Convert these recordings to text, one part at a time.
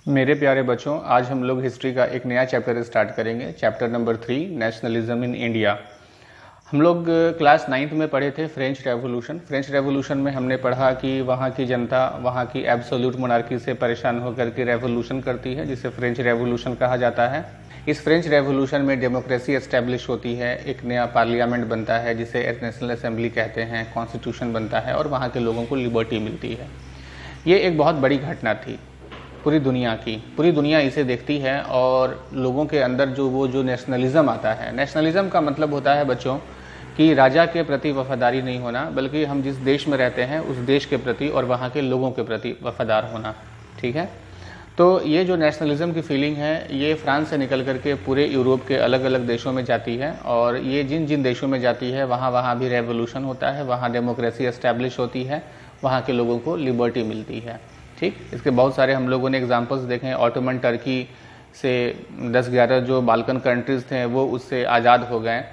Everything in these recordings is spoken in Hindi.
मेरे प्यारे बच्चों, आज हम लोग हिस्ट्री का एक नया चैप्टर स्टार्ट करेंगे। Chapter number 3, nationalism in India. हम लोग क्लास 9th में पढ़े थे फ्रेंच रेवोल्यूशन। फ्रेंच रेवोल्यूशन में हमने पढ़ा कि वहाँ की जनता वहाँ की एब्सोल्यूट मोनार्की से परेशान होकर के रेवोल्यूशन करती है, जिसे फ्रेंच रेवोल्यूशन कहा जाता है। इस फ्रेंच रेवोल्यूशन में डेमोक्रेसी एस्टेब्लिश होती है, एक नया पार्लियामेंट बनता है जिसे नेशनल असेंबली कहते हैं, कॉन्स्टिट्यूशन बनता है और वहाँ के लोगों को लिबर्टी मिलती है। ये एक बहुत बड़ी घटना थी पूरी दुनिया की। पूरी दुनिया इसे देखती है और लोगों के अंदर जो नेशनलिज्म आता है। नेशनलिज्म का मतलब होता है बच्चों कि राजा के प्रति वफादारी नहीं होना, बल्कि हम जिस देश में रहते हैं उस देश के प्रति और वहाँ के लोगों के प्रति वफादार होना। ठीक है, तो ये जो नेशनलिज्म की फीलिंग है ये फ्रांस से निकल करके पूरे यूरोप के अलग अलग देशों में जाती है और ये जिन जिन देशों में जाती है वहाँ भी रेवोल्यूशन होता है, वहाँ डेमोक्रेसी एस्टैब्लिश होती है, वहाँ के लोगों को लिबर्टी मिलती है। ठीक, इसके बहुत सारे हम लोगों ने एग्जांपल्स देखे हैं। ऑटोमन टर्की से 10-11 जो बाल्कन कंट्रीज़ थे वो उससे आज़ाद हो गए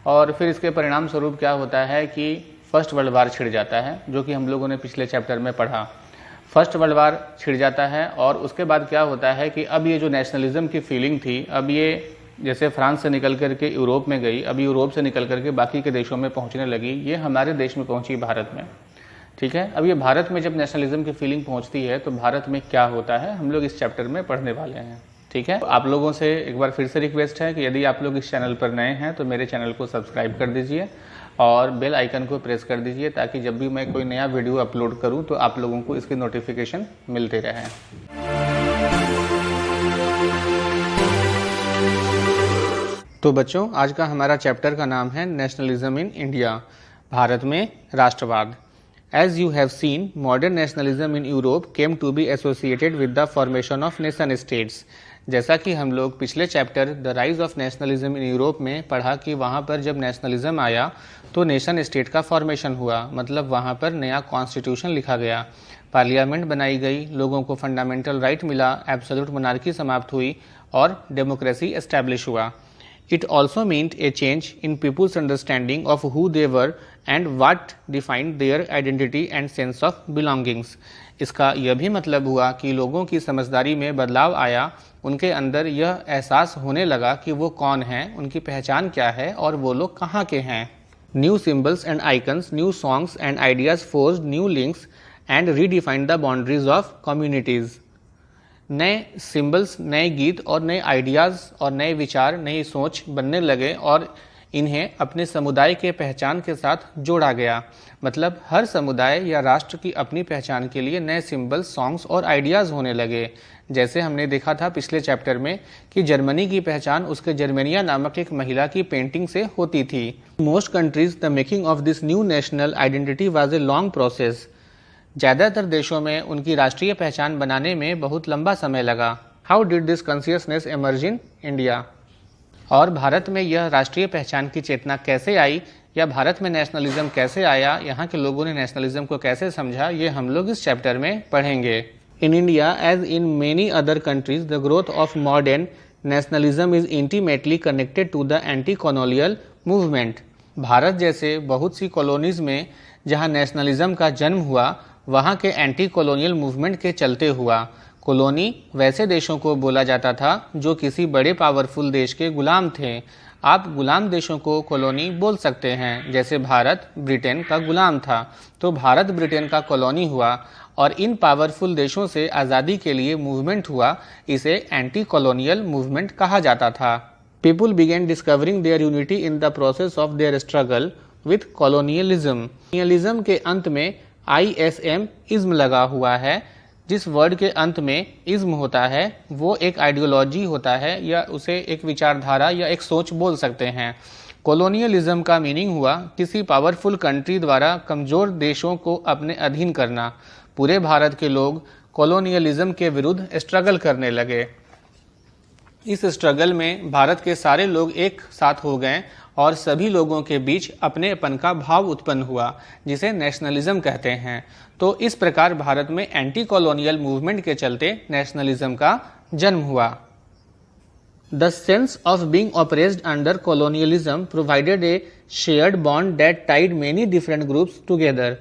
और फिर इसके परिणाम स्वरूप क्या होता है कि फर्स्ट वर्ल्ड वार छिड़ जाता है, जो कि हम लोगों ने पिछले चैप्टर में पढ़ा। फर्स्ट वर्ल्ड वार छिड़ जाता है और उसके बाद क्या होता है कि अब ये जो नेशनलिज्म की फीलिंग थी, अब ये जैसे फ्रांस से निकल करके यूरोप में गई, अब यूरोप से निकल करके बाकी के देशों में पहुँचने लगी। ये हमारे देश में पहुँची, भारत में। ठीक है, अब ये भारत में जब नेशनलिज्म की फीलिंग पहुंचती है तो भारत में क्या होता है हम लोग इस चैप्टर में पढ़ने वाले हैं। ठीक है, आप लोगों से एक बार फिर से रिक्वेस्ट है कि यदि आप लोग इस चैनल पर नए हैं तो मेरे चैनल को सब्सक्राइब कर दीजिए और बेल आइकन को प्रेस कर दीजिए, ताकि जब भी मैं कोई नया वीडियो अपलोड करूं तो आप लोगों को इसके नोटिफिकेशन मिलते रहें। तो बच्चों, आज का हमारा चैप्टर का नाम है नेशनलिज्म इन इंडिया, भारत में राष्ट्रवाद। As you have seen, modern nationalism in Europe came to be associated with the formation of nation states. जैसा कि हम लोग पिछले chapter the rise of nationalism in Europe में पढ़ा कि वहाँ पर जब नेशनलिज्म आया तो नेशन स्टेट का फॉर्मेशन हुआ, मतलब वहाँ पर नया कॉन्स्टिट्यूशन लिखा गया, पार्लियामेंट बनाई गई, लोगों को फंडामेंटल राइट मिला, एब्सोल्यूट मोनार्की समाप्त हुई और डेमोक्रेसी एस्टैब्लिश हुआ। It also meant a change in people's understanding of who they were and what defined their identity and sense of belongings. इसका यह भी मतलब हुआ कि लोगों की समझदारी में बदलाव आया, उनके अंदर यह एहसास होने लगा कि वो कौन हैं, उनकी पहचान क्या है और वो लोग कहाँ के हैं। New symbols and icons, new songs and ideas forged new links and redefined the boundaries of communities. नए सिंबल्स, नए गीत और नए आइडियाज़ और नए विचार, नई सोच बनने लगे और इन्हें अपने समुदाय के पहचान के साथ जोड़ा गया। मतलब हर समुदाय या राष्ट्र की अपनी पहचान के लिए नए सिंबल्स, सॉन्ग्स और आइडियाज़ होने लगे। जैसे हमने देखा था पिछले चैप्टर में कि जर्मनी की पहचान उसके जर्मेनिया नामक एक महिला की पेंटिंग से होती थी। Most countries the making of this new national identity was a long process. ज़्यादातर देशों में उनकी राष्ट्रीय पहचान बनाने में बहुत लंबा समय लगा। How did this consciousness emerge in India? और भारत में यह राष्ट्रीय पहचान की चेतना कैसे आई, या भारत में नेशनलिज्म कैसे आया, यहाँ के लोगों ने नेशनलिज्म को कैसे समझा, ये हम लोग इस चैप्टर में पढ़ेंगे। In India as in many other countries the growth of modern nationalism is intimately connected to the anti colonial movement. Bharat जैसे बहुत सी कॉलोनीज में जहाँ नेशनलिज्म का जन्म हुआ, वहाँ के एंटी कॉलोनियल मूवमेंट के चलते हुआ। कॉलोनी वैसे देशों को बोला जाता था जो किसी बड़े पावरफुल देश के गुलाम थे। आप गुलाम देशों को कॉलोनी बोल सकते हैं, जैसे भारत ब्रिटेन का गुलाम था तो भारत ब्रिटेन का कॉलोनी हुआ और इन पावरफुल देशों से आज़ादी के लिए मूवमेंट हुआ, इसे एंटी कॉलोनियल मूवमेंट कहा जाता था। People began discovering their unity in the process of their struggle with colonialism. Colonialism के अंत में ISM इज्म लगा हुआ है। जिस वर्ड के अंत में इज्म होता है वो एक आइडियोलॉजी होता है, या उसे एक विचारधारा या एक सोच बोल सकते हैं। कॉलोनियलिज्म का मीनिंग हुआ किसी पावरफुल कंट्री द्वारा कमज़ोर देशों को अपने अधीन करना। पूरे भारत के लोग कॉलोनियलिज्म के विरुद्ध स्ट्रगल करने लगे। इस स्ट्रगल में भारत के सारे लोग एक साथ हो गए और सभी लोगों के बीच अपनेपन का भाव उत्पन्न हुआ, जिसे नेशनलिज्म कहते हैं। तो इस प्रकार भारत में एंटी कॉलोनियल मूवमेंट के चलते नेशनलिज्म का जन्म हुआ। The sense of being oppressed under colonialism provided a shared bond that tied many different groups together.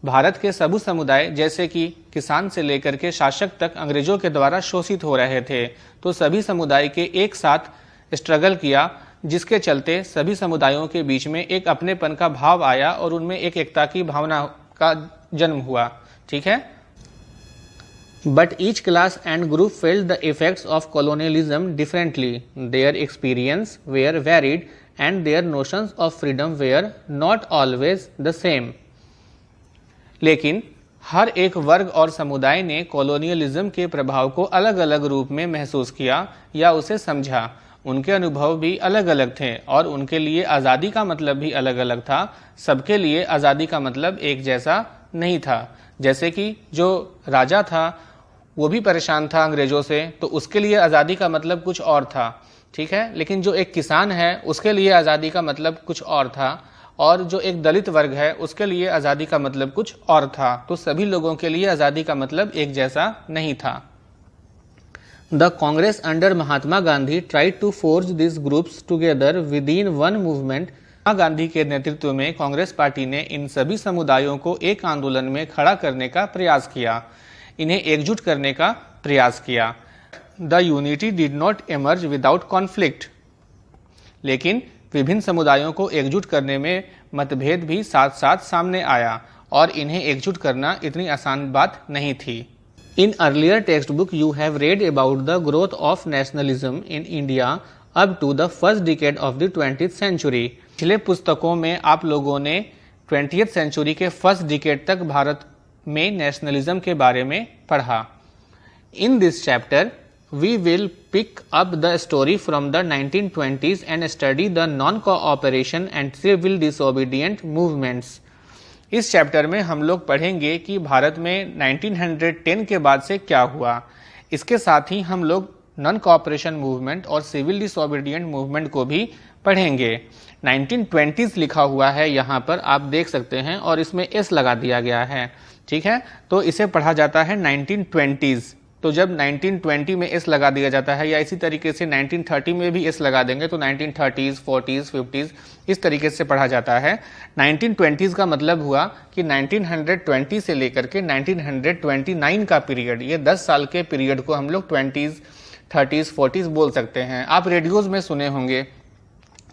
Bharat के सभी समुदाय जैसे कि किसान से लेकर के शासक तक अंग्रेजों के द्वारा शोषित हो रहे थे, तो सभी समुदाय के एक साथ स्ट्रगल किया, जिसके चलते सभी समुदायों के बीच में एक अपनेपन का भाव आया और उनमें एक एकता की भावना का जन्म हुआ। ठीक है। But each class and group felt the effects of colonialism differently. Their experience were varied and their notions of freedom were not always the same. लेकिन हर एक वर्ग और समुदाय ने कॉलोनियलिज्म के प्रभाव को अलग अलग रूप में महसूस किया या उसे समझा। उनके अनुभव भी अलग अलग थे और उनके लिए आज़ादी का मतलब भी अलग अलग था। सबके लिए आज़ादी का मतलब एक जैसा नहीं था। जैसे कि जो राजा था वो भी परेशान था अंग्रेजों से, तो उसके लिए आज़ादी का मतलब कुछ और था। ठीक है। लेकिन जो एक किसान है उसके लिए आज़ादी का मतलब कुछ और था, और जो एक दलित वर्ग है उसके लिए आज़ादी का मतलब कुछ और था। तो सभी लोगों के लिए आज़ादी का मतलब एक जैसा नहीं था। The Congress under Mahatma Gandhi tried to forge this groups together with in one movement. Mahatma Gandhi के नेतृत्व में कांग्रेस पार्टी ने इन सभी समुदायों को एक आंदोलन में खड़ा करने का प्रयास किया, इन्हें एकजुट करने का प्रयास किया। The unity did not emerge without conflict. लेकिन विभिन्न समुदायों को एकजुट करने में मतभेद भी साथ साथ सामने आया और इन्हें एकजुट करना इतनी आसान बात नहीं थी। In earlier textbook you have read about the growth of nationalism in India up to the first decade of the 20th century. पिछले पुस्तकों में आप लोगों ने 20th century के फर्स्ट डिकेड तक भारत में नेशनलिज्म के बारे में पढ़ा। In this chapter we will pick up the story from the 1920s and study the non-cooperation and civil disobedient movements. इस चैप्टर में हम लोग पढ़ेंगे कि भारत में 1910 के बाद से क्या हुआ। इसके साथ ही हम लोग नॉन कोऑपरेशन मूवमेंट और सिविल डिसोबीडिएंट मूवमेंट को भी पढ़ेंगे। 1920s लिखा हुआ है यहाँ पर, आप देख सकते हैं, और इसमें एस लगा दिया गया है। ठीक है। तो इसे पढ़ा जाता है 1920s। तो जब 1920 में एस लगा दिया जाता है, या इसी तरीके से 1930 में भी एस लगा देंगे तो 1930s, 40s, 50s इस तरीके से पढ़ा जाता है। 1920s का मतलब हुआ कि 1920 से लेकर के 1929 का पीरियड, ये 10 साल के पीरियड को हम लोग 20s, 30s, 40s बोल सकते हैं। आप रेडियोज में सुने होंगे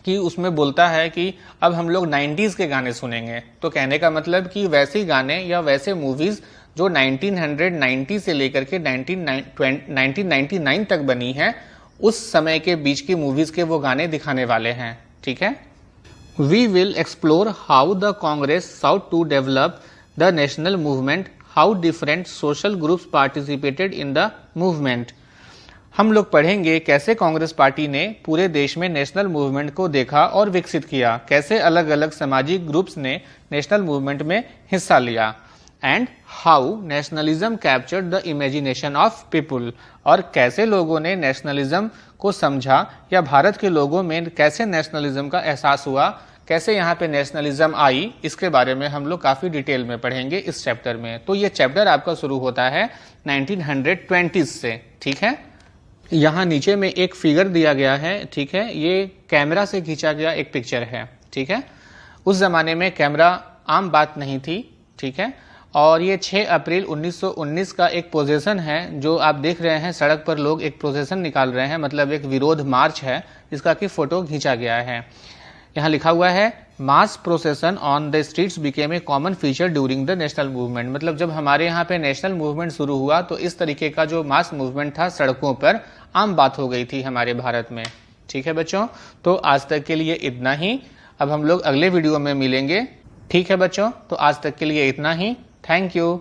कि उसमें बोलता है कि अब हम लोग 90s के गाने सुनेंगे। तो कहने का मतलब कि वैसे गाने या वैसे मूवीज जो 1990 से लेकर के 1999 तक बनी है, उस समय के बीच की मूवीज के वो गाने दिखाने वाले हैं। ठीक है। We will explore how the Congress sought to develop the national movement, how different social groups participated in the movement. हम लोग पढ़ेंगे कैसे कांग्रेस पार्टी ने पूरे देश में नेशनल मूवमेंट को देखा और विकसित किया, कैसे अलग अलग सामाजिक ग्रुप्स ने नेशनल मूवमेंट में हिस्सा लिया, and how nationalism captured the imagination of people, और कैसे लोगों ने नेशनलिज्म को समझा या भारत के लोगों में कैसे नेशनलिज्म का एहसास हुआ, कैसे यहाँ पे नेशनलिज्म आई, इसके बारे में हम लोग काफी डिटेल में पढ़ेंगे इस चैप्टर में। तो ये चैप्टर आपका शुरू होता है 1920s से। ठीक है। यहाँ नीचे में एक फिगर दिया गया है। ठीक है। ये कैमरा से खींचा गया एक पिक्चर है। ठीक है। उस जमाने में कैमरा आम बात नहीं थी। ठीक है। और ये 6 अप्रैल 1919 का एक प्रोसेसन है, जो आप देख रहे हैं सड़क पर लोग एक प्रोसेसन निकाल रहे हैं, मतलब एक विरोध मार्च है जिसका कि फोटो खींचा गया है। यहाँ लिखा हुआ है mass procession on the streets became a common feature during the national movement. मतलब जब हमारे यहाँ पे नेशनल मूवमेंट शुरू हुआ तो इस तरीके का जो मास मूवमेंट था सड़कों पर आम बात हो गई थी हमारे भारत में। ठीक है बच्चों, तो आज तक के लिए इतना ही। अब हम लोग अगले वीडियो में मिलेंगे। ठीक है बच्चों, तो आज तक के लिए इतना ही। Thank you.